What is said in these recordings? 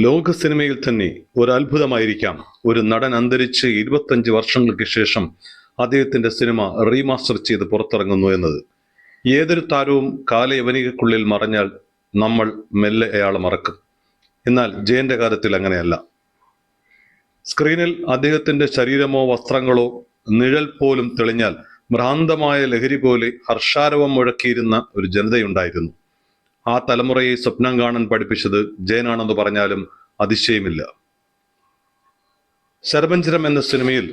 ലോക സിനിമയിൽ തന്നെ ഒരു അത്ഭുതമായിരിക്കാം ഒരു നടൻ അന്തരിച്ച് 25 വർഷങ്ങൾക്ക് ശേഷം അദ്ദേഹത്തിന്റെ സിനിമ റീമാസ്റ്റർ ചെയ്ത് പുറത്തിറങ്ങുന്നു എന്നത്. ഏതൊരു താരവും കാലയവനികക്കുള്ളിൽ മറഞ്ഞാൽ നമ്മൾ മെല്ലെ അയാളെ മറക്കും. എന്നാൽ ജയന്റെ കാര്യത്തിൽ അങ്ങനെയല്ല. സ്ക്രീനിൽ അദ്ദേഹത്തിന്റെ ശരീരമോ വസ്ത്രങ്ങളോ നിഴൽ പോലും തെളിഞ്ഞാൽ ഭ്രാന്തമായ ലഹരി പോലെ ഹർഷാരവം മുഴക്കിയിരുന്ന ഒരു ജനതയുണ്ടായിരുന്നു. ആ തലമുറയെ സ്വപ്നം കാണാൻ പഠിപ്പിച്ചത് ജയനാണെന്ന് പറഞ്ഞാലും അതിശയമില്ല. ശരപഞ്ചരം എന്ന സിനിമയിൽ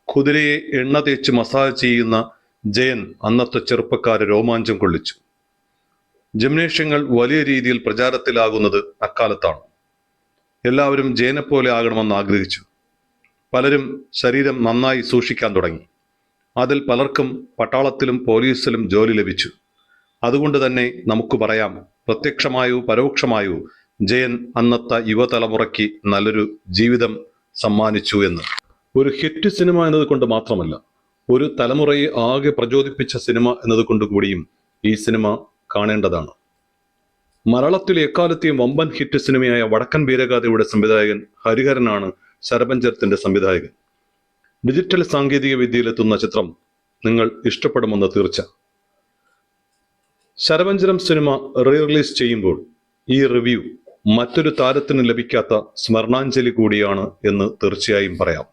കുതിരയെ എണ്ണ തേച്ച് മസാജ് ചെയ്യുന്ന ജയൻ അന്നത്തെ ചെറുപ്പക്കാരെ രോമാഞ്ചം കൊള്ളിച്ചു. ജിംനേഷ്യങ്ങൾ വലിയ രീതിയിൽ പ്രചാരത്തിലാകുന്നത് അക്കാലത്താണ്. എല്ലാവരും ജയനെപ്പോലെ ആകണമെന്ന് ആഗ്രഹിച്ചു. പലരും ശരീരം നന്നായി സൂക്ഷിക്കാൻ തുടങ്ങി. അതിൽ പലർക്കും പട്ടാളത്തിലും പോലീസിലും ജോലി ലഭിച്ചു. അതുകൊണ്ട് തന്നെ നമുക്ക് പറയാം, പ്രത്യക്ഷമായോ പരോക്ഷമായോ ജയൻ അന്നത്തെ യുവതലമുറയ്ക്ക് നല്ലൊരു ജീവിതം സമ്മാനിച്ചു എന്ന്. ഒരു ഹിറ്റ് സിനിമ എന്നതുകൊണ്ട് മാത്രമല്ല, ഒരു തലമുറയെ ആകെ പ്രചോദിപ്പിച്ച സിനിമ എന്നതുകൊണ്ട് കൂടിയും ഈ സിനിമ കാണേണ്ടതാണ്. മലയാളത്തിലെ എക്കാലത്തെയും വമ്പൻ ഹിറ്റ് സിനിമയായ വടക്കൻ വീരഗാഥയുടെ സംവിധായകൻ ഹരിഹരനാണ് ശരപഞ്ചരത്തിന്റെ സംവിധായകൻ. ഡിജിറ്റൽ സാങ്കേതിക വിദ്യയിലെത്തുന്ന ചിത്രം നിങ്ങൾ ഇഷ്ടപ്പെടുമെന്ന് തീർച്ച. ശരപഞ്ചരം സിനിമ റിലീസ് ചെയ്യുമ്പോൾ ഈ റിവ്യൂ മറ്റൊരു താരത്തിന് ലഭിക്കാത്ത സ്മരണാഞ്ജലി കൂടിയാണ് എന്ന് തീർച്ചയായും പറയാം.